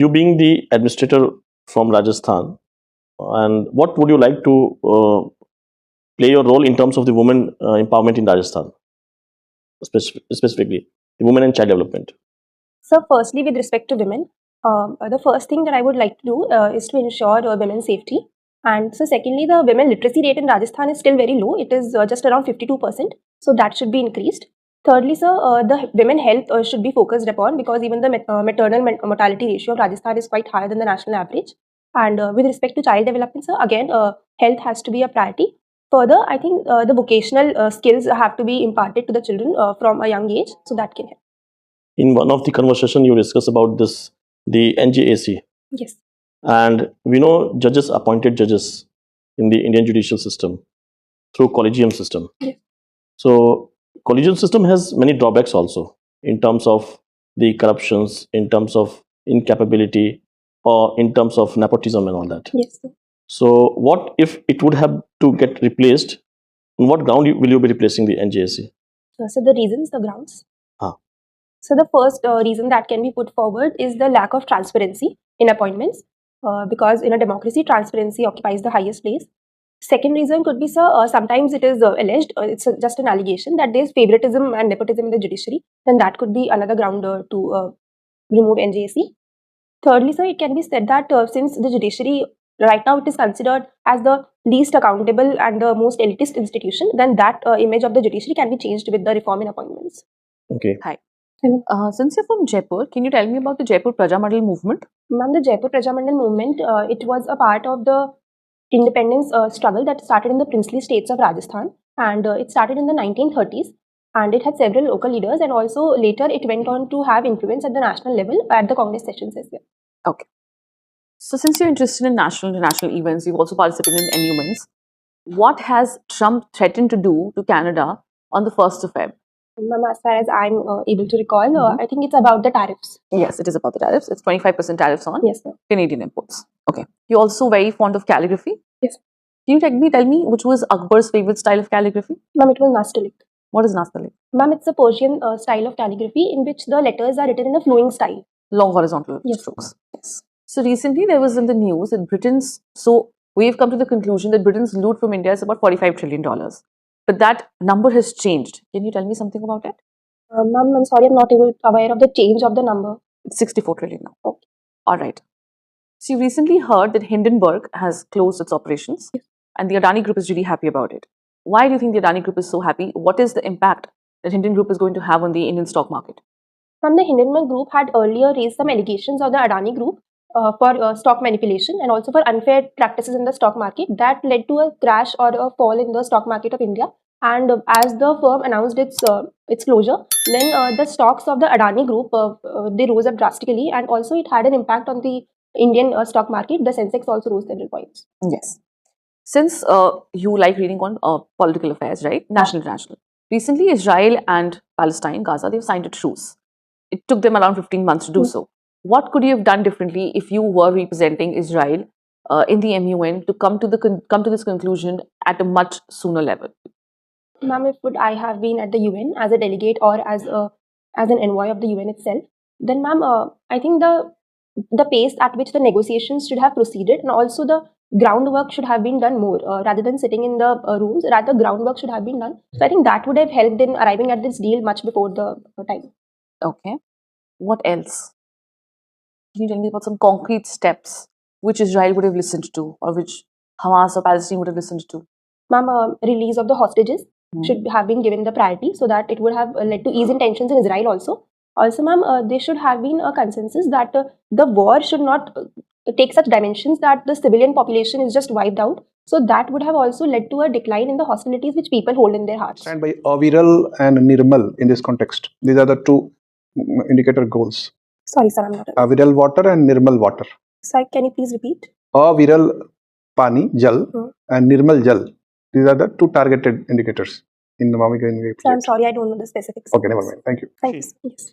You being the administrator from Rajasthan, and what would you like to play your role in terms of the women empowerment in Rajasthan, specifically the women and child development? So, firstly, with respect to women, the first thing that I would like to do is to ensure women's safety. And so, secondly, the women literacy rate in Rajasthan is still very low. It is just around 52%. So, that should be increased. Thirdly, sir, the women health should be focused upon, because even the maternal mortality ratio of Rajasthan is quite higher than the national average. And with respect to child development, sir, again, health has to be a priority. Further, I think the vocational skills have to be imparted to the children from a young age, so that can help. In one of the conversation, you discuss about this, the NJAC, Yes. and we know judges appointed judges in the Indian judicial system through collegium system. Yes. So collegium system has many drawbacks also in terms of the corruptions, in terms of incapability, or in terms of nepotism and all that. Yes, sir. So what if it would have to get replaced? On what ground will you be replacing the NJAC? So the reasons, the grounds. Ah. So the first reason that can be put forward is the lack of transparency in appointments, because in a democracy, transparency occupies the highest place. Second reason could be, sir, sometimes it is alleged, it's just an allegation that there is favoritism and nepotism in the judiciary. Then that could be another ground to remove NJAC. Thirdly, sir, it can be said that since the judiciary right now it is considered as the least accountable and the most elitist institution, then that image of the judiciary can be changed with the reform in appointments. Okay. Hi. Hello. Since you're from Jaipur, can you tell me about the Jaipur Prajamandal movement? Ma'am, the Jaipur Prajamandal movement, it was a part of the independence struggle that started in the princely states of Rajasthan, and it started in the 1930s, and it had several local leaders, and also later it went on to have influence at the national level at the Congress sessions as well. Okay. So since you're interested in national and international events, you've also participated in emoluments. What has Trump threatened to do to Canada on the 1st of Feb? Ma'am, as far as I'm able to recall, I think it's about the tariffs. Yes, it is about the tariffs. It's 25% tariffs on Yes, sir. Canadian imports. Okay. You're also very fond of calligraphy? Yes. Can you tell me which was Akbar's favorite style of calligraphy? Ma'am, it was Nastaliq. What is Nastaliq? Ma'am, it's a Persian style of calligraphy in which the letters are written in a flowing style. Long horizontal Yes. strokes. Yes. So recently there was in the news that we've come to the conclusion that Britain's loot from India is about $45 trillion. But that number has changed. Can you tell me something about it? Ma'am, I'm sorry, I'm not aware of the change of the number. It's 64 trillion now. Okay. All right. So you recently heard that Hindenburg has closed its operations, Yes. and the Adani Group is really happy about it. Why do you think the Adani Group is so happy? What is the impact that Hindenburg Group is going to have on the Indian stock market? Ma'am, the Hindenburg Group had earlier raised some allegations of the Adani Group for stock manipulation and also for unfair practices in the stock market. That led to a crash or a fall in the stock market of India. And as the firm announced its closure, then the stocks of the Adani Group they rose up drastically, and also it had an impact on the Indian stock market. The Sensex also rose several points. Yes. Since you like reading on political affairs, right? National, international. Recently, Israel and Palestine, Gaza, they've signed a truce. It took them around 15 months to do so. What could you have done differently if you were representing Israel in the MUN to come to this conclusion at a much sooner level? Ma'am, if would I have been at the UN as a delegate or as an envoy of the UN itself, then ma'am, I think the pace at which the negotiations should have proceeded, and also the groundwork should have been done more rather than sitting in the rooms. Rather, groundwork should have been done. So I think that would have helped in arriving at this deal much before the time. Okay. What else? Can you tell me about some concrete steps which Israel would have listened to, or which Hamas or Palestine would have listened to? Ma'am, release of the hostages should have been given the priority, so that it would have led to ease in tensions in Israel also. Also, ma'am, there should have been a consensus that the war should not take such dimensions that the civilian population is just wiped out. So that would have also led to a decline in the hostilities which people hold in their hearts. And by Aviral and Nirmal in this context, these are the two indicator goals. Sorry, sir, I'm not. Aviral water and Nirmal water. Sir, can you please repeat? Aviral pani, jal, and Nirmal jal. These are the two targeted indicators in the Mamika India. Sir, I'm sorry, I don't know the specifics. Okay, never mind. Thank you. Thanks. Yes.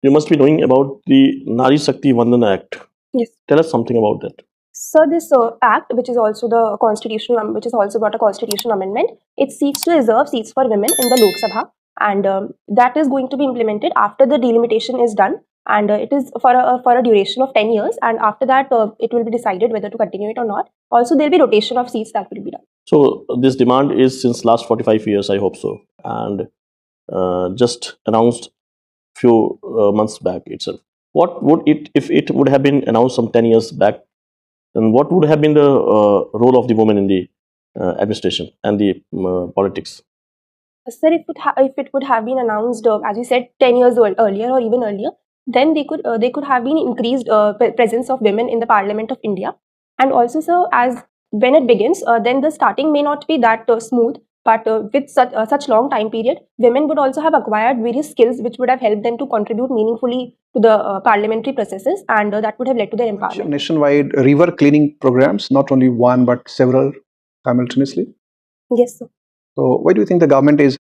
You must be knowing about the Nari Shakti Vandana Act. Yes. Tell us something about that. So this act, which is also the constitutional, which is also got a constitutional amendment, it seeks to reserve seats for women in the Lok Sabha, and that is going to be implemented after the delimitation is done. and it is for a duration of 10 years, and after that it will be decided whether to continue it or not. Also, there will be rotation of seats that will be done. So this demand is since last 45 years, I hope so, and just announced few months back itself. What would it, if it would have been announced some 10 years back, then what would have been the role of the woman in the administration and the politics? Sir, if it would have been announced, as you said, 10 years earlier or even earlier, then they could have been increased presence of women in the Parliament of India. And also, sir, as when it begins, then the starting may not be that smooth, but with such long time period, women would also have acquired various skills which would have helped them to contribute meaningfully to the parliamentary processes, and that would have led to their empowerment. Nationwide river cleaning programs, not only one but several simultaneously. Yes, sir. So why do you think the government is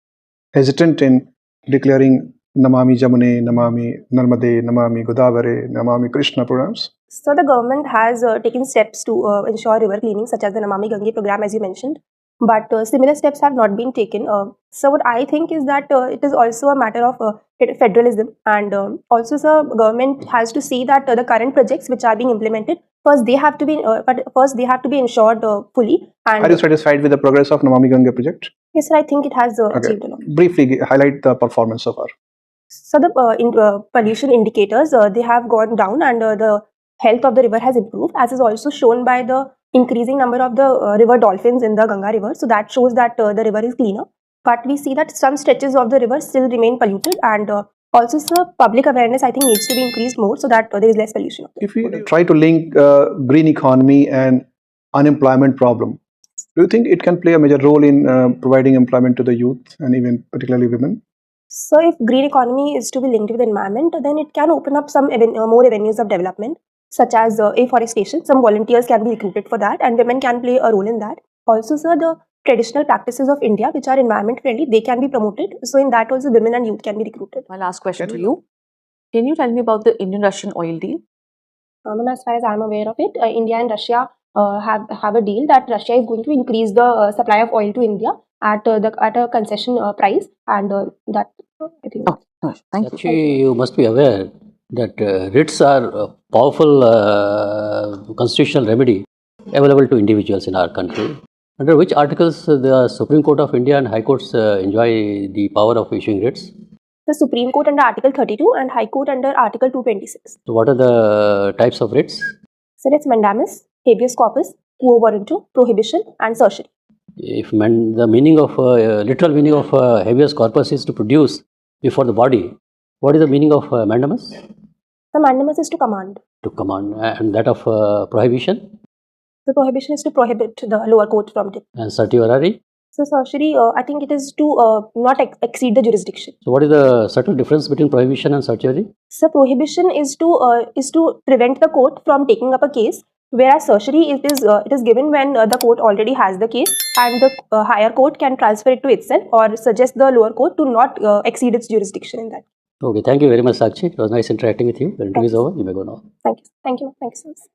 hesitant in declaring Namami Jamune, Namami Narmade, Namami Godavari, Namami Krishna programs? So the government has taken steps to ensure river cleaning, such as the Namami Gange program, as you mentioned. But similar steps have not been taken. So what I think is that it is also a matter of federalism, and also the government has to see that the current projects which are being implemented, first they have to be ensured fully. And Are you satisfied with the progress of Namami Gange project? yes, sir, I think it has achieved a lot. Briefly highlight the performance so far. So the pollution indicators they have gone down, and the health of the river has improved, as is also shown by the increasing number of the river dolphins in the Ganga river. So that shows that the river is cleaner. But we see that some stretches of the river still remain polluted, and also sir, public awareness I think needs to be increased more so that there is less pollution. If we try to link green economy and unemployment problem, do you think it can play a major role in providing employment to the youth and even particularly women? So if green economy is to be linked with the environment, then it can open up some more avenues of development, such as afforestation. Some volunteers can be recruited for that, and women can play a role in that. Also, sir, the traditional practices of India, which are environment friendly, they can be promoted. So in that also, women and youth can be recruited. My last question Can to you- you. Can you tell me about the Indian-Russian oil deal? And as far as I'm aware of it, India and Russia have a deal that Russia is going to increase the supply of oil to India at a concession price, and that I think. Oh, no, thank you. Actually, you must be aware that writs are a powerful constitutional remedy available to individuals in our country. Under which articles the Supreme Court of India and High Courts enjoy the power of issuing writs? The Supreme Court under Article 32 and High Court under Article 226. So, what are the types of writs? So it's mandamus, habeas corpus, quo warranto, prohibition, and certiorari. If the meaning of literal meaning of habeas corpus is to produce before the body, what is the meaning of mandamus? The mandamus is to command. To command, and that of prohibition The prohibition is to prohibit the lower court from it. and certiorari. So certiorari, I think it is to not exceed the jurisdiction. So, what is the subtle difference between prohibition and certiorari? So prohibition is to prevent the court from taking up a case, whereas certiorari it is given when the court already has the case, and the higher court can transfer it to itself or suggest the lower court to not exceed its jurisdiction in that. Okay, thank you very much, Sakshi. It was nice interacting with you. The interview is over. You may go now. Thank you. Thank you. Thank you, sir.